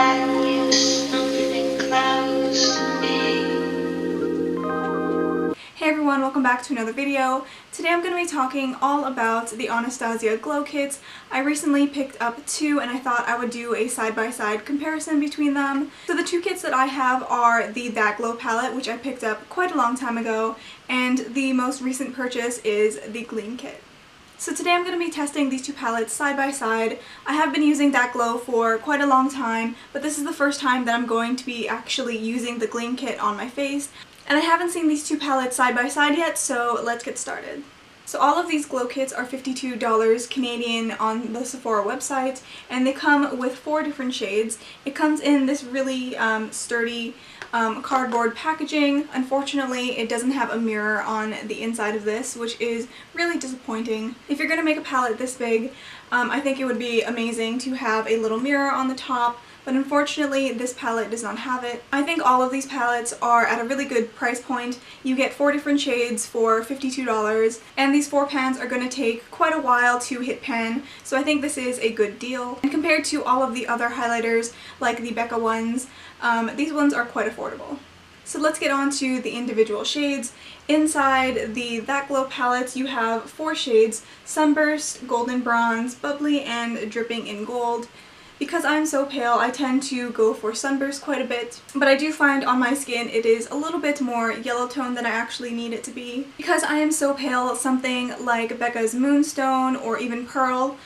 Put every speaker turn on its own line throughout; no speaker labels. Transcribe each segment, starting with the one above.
find you something close to me.
Hey everyone, welcome back to another video. Today I'm going to be talking all about the Anastasia Glow Kits. I recently picked up two and I thought I would do a side-by-side comparison between them. So the two kits that I have are the That Glow palette, which I picked up quite a long time ago, and the most recent purchase is the Gleam kit. So today I'm going to be testing these two palettes side by side. I have been using That Glow for quite a long time, but this is the first time that I'm going to be actually using the Gleam kit on my face. And I haven't seen these two palettes side by side yet, so let's get started. So all of these glow kits are $52 Canadian on the Sephora website, and they come with 4 different shades. It comes in this really sturdy cardboard packaging. Unfortunately, it doesn't have a mirror on the inside of this, which is really disappointing. If you're going to make a palette this big, I think it would be amazing to have a little mirror on the top. But unfortunately, this palette does not have it. I think all of these palettes are at a really good price point. You get 4 different shades for $52, and these 4 pans are going to take quite a while to hit pan, so I think this is a good deal. And compared to all of the other highlighters, like the Becca ones, these ones are quite affordable. So let's get on to the individual shades. Inside the That Glow palettes, you have 4 shades: Sunburst, Golden Bronze, Bubbly, and Dripping in Gold. Because I'm so pale, I tend to go for sunburst quite a bit, but I do find on my skin it is a little bit more yellow tone than I actually need it to be. Because I am so pale, something like Becca's Moonstone or even Pearl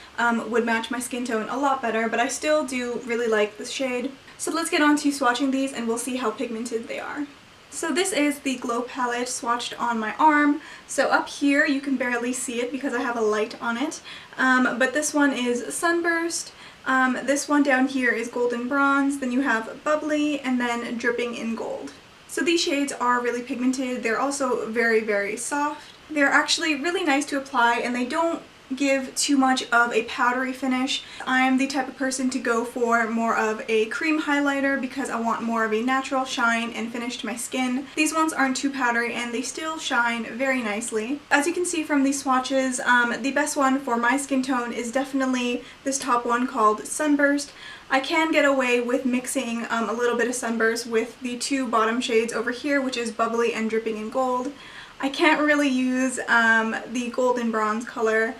would match my skin tone a lot better, but I still do really like this shade. So let's get on to swatching these and we'll see how pigmented they are. So this is the Glow palette swatched on my arm. So up here you can barely see it because I have a light on it, but this one is Sunburst. This one down here is Golden Bronze, then you have Bubbly, and then Dripping in Gold. So these shades are really pigmented. They're also very, very soft. They're actually really nice to apply, and they don't give too much of a powdery finish. I'm the type of person to go for more of a cream highlighter because I want more of a natural shine and finish to my skin. These ones aren't too powdery and they still shine very nicely. As you can see from these swatches, the best one for my skin tone is definitely this top one called Sunburst. I can get away with mixing a little bit of Sunburst with the 2 bottom shades over here, which is Bubbly and Dripping in Gold. I can't really use the Golden Bronze color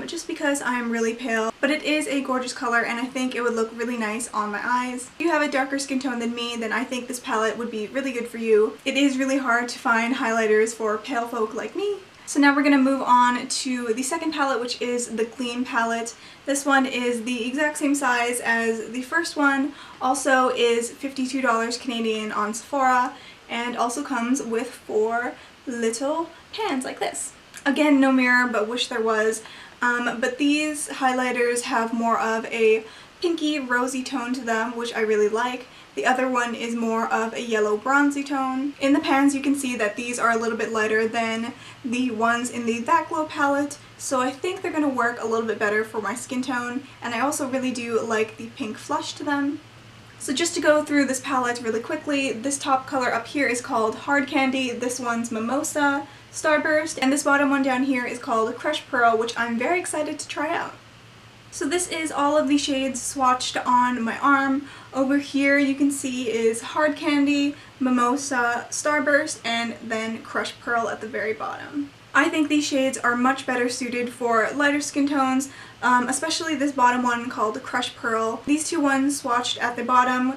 just because I'm really pale, but it is a gorgeous color and I think it would look really nice on my eyes. If you have a darker skin tone than me, then I think this palette would be really good for you. It is really hard to find highlighters for pale folk like me. So now we're going to move on to the second palette, which is the Gleam palette. This one is the exact same size as the first one, also is $52 Canadian on Sephora, and also comes with 4 little pans like this. Again, no mirror, but wish there was. But these highlighters have more of a pinky rosy tone to them, which I really like. The other one is more of a yellow bronzy tone. In the pans you can see that these are a little bit lighter than the ones in the That Glow palette, so I think they're going to work a little bit better for my skin tone, and I also really do like the pink flush to them. So just to go through this palette really quickly, this top color up here is called Hard Candy, this one's Mimosa, Starburst, and this bottom one down here is called Crushed Pearl, which I'm very excited to try out. So this is all of the shades swatched on my arm. Over here you can see is Hard Candy, Mimosa, Starburst, and then Crushed Pearl at the very bottom. I think these shades are much better suited for lighter skin tones, especially this bottom one called Crushed Pearl. These two ones swatched at the bottom,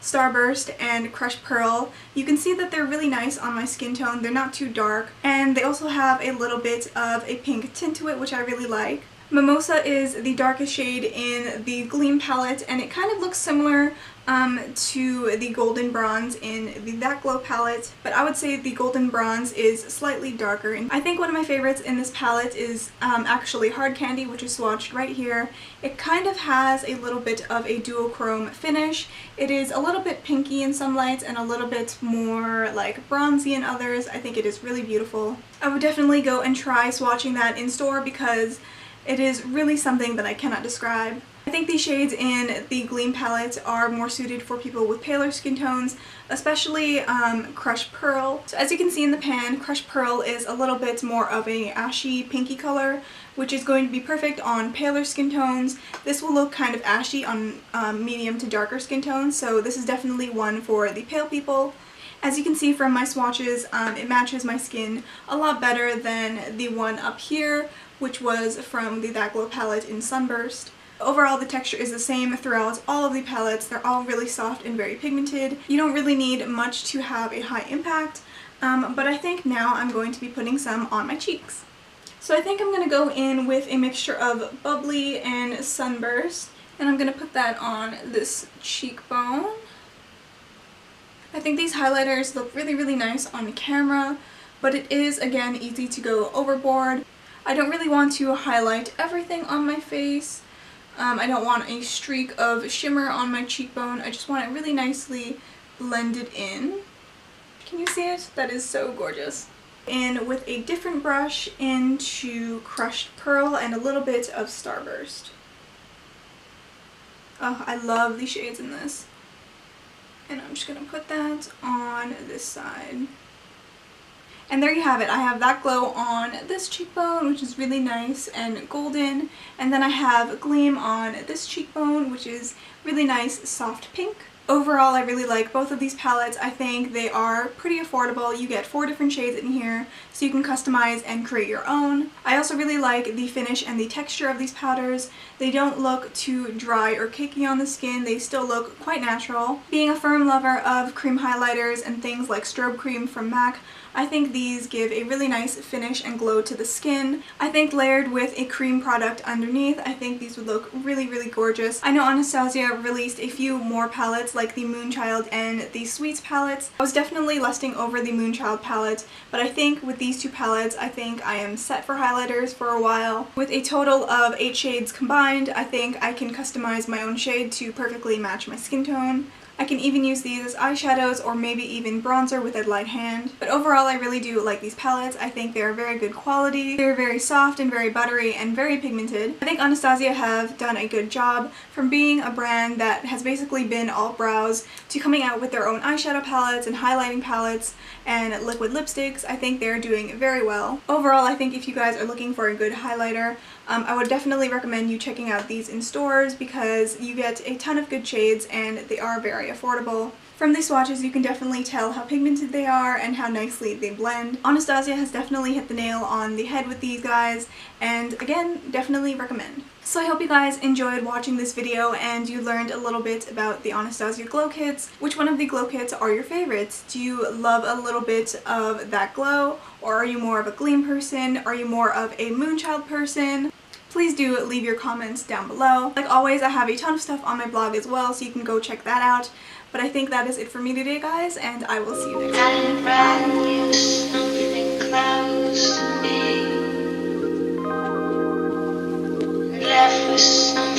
Starburst and Crushed Pearl, you can see that they're really nice on my skin tone. They're not too dark, and they also have a little bit of a pink tint to it, which I really like. Mimosa is the darkest shade in the Gleam palette, and it kind of looks similar to the Golden Bronze in the That Glow palette, but I would say the Golden Bronze is slightly darker. And I think one of my favorites in this palette is actually Hard Candy, which is swatched right here. It kind of has a little bit of a duochrome finish. It is a little bit pinky in some lights and a little bit more like bronzy in others. I think it is really beautiful. I would definitely go and try swatching that in store because it is really something that I cannot describe. I think these shades in the Gleam palette are more suited for people with paler skin tones, especially Crushed Pearl. So as you can see in the pan, Crushed Pearl is a little bit more of a ashy pinky color, which is going to be perfect on paler skin tones. This will look kind of ashy on medium to darker skin tones, so this is definitely one for the pale people. As you can see from my swatches, it matches my skin a lot better than the one up here, which was from the That Glow palette in Sunburst. Overall, the texture is the same throughout all of the palettes. They're all really soft and very pigmented. You don't really need much to have a high impact, but I think now I'm going to be putting some on my cheeks. So I think I'm going to go in with a mixture of Bubbly and Sunburst, and I'm going to put that on this cheekbone. I think these highlighters look really, really nice on the camera, but it is, again, easy to go overboard. I don't really want to highlight everything on my face. I don't want a streak of shimmer on my cheekbone. I just want it really nicely blended in. Can you see it? That is so gorgeous. And with a different brush into Crushed Pearl and a little bit of Starburst. Oh, I love the shades in this. And I'm just going to put that on this side. And there you have it. I have That Glow on this cheekbone, which is really nice and golden. And then I have Gleam on this cheekbone, which is really nice soft pink. Overall, I really like both of these palettes. I think they are pretty affordable. You get 4 different shades in here, so you can customize and create your own. I also really like the finish and the texture of these powders. They don't look too dry or cakey on the skin. They still look quite natural. Being a firm lover of cream highlighters and things like Strobe Cream from MAC, I think these give a really nice finish and glow to the skin. I think layered with a cream product underneath, I think these would look really, really gorgeous. I know Anastasia released a few more palettes like the Moonchild and the Sweets palettes. I was definitely lusting over the Moonchild palette, but I think with these two palettes, I think I am set for highlighters for a while. With a total of 8 shades combined, I think I can customize my own shade to perfectly match my skin tone. I can even use these as eyeshadows or maybe even bronzer with a light hand. But overall, I really do like these palettes. I think they're very good quality. They're very soft and very buttery and very pigmented. I think Anastasia have done a good job from being a brand that has basically been all brows to coming out with their own eyeshadow palettes and highlighting palettes and liquid lipsticks. I think they're doing very well. Overall, I think if you guys are looking for a good highlighter, I would definitely recommend you checking out these in stores because you get a ton of good shades and they are very affordable. From these swatches, you can definitely tell how pigmented they are and how nicely they blend. Anastasia has definitely hit the nail on the head with these guys, and again, definitely recommend. So I hope you guys enjoyed watching this video and you learned a little bit about the Anastasia Glow Kits. Which one of the Glow Kits are your favorites? Do you love a little bit of That Glow, or are you more of a Gleam person? Are you more of a Moonchild person? Please do leave your comments down below. Like always, I have a ton of stuff on my blog as well, so you can go check that out. But I think that is it for me today, guys, and I will see you next time.
And brand new something close to me. Left with some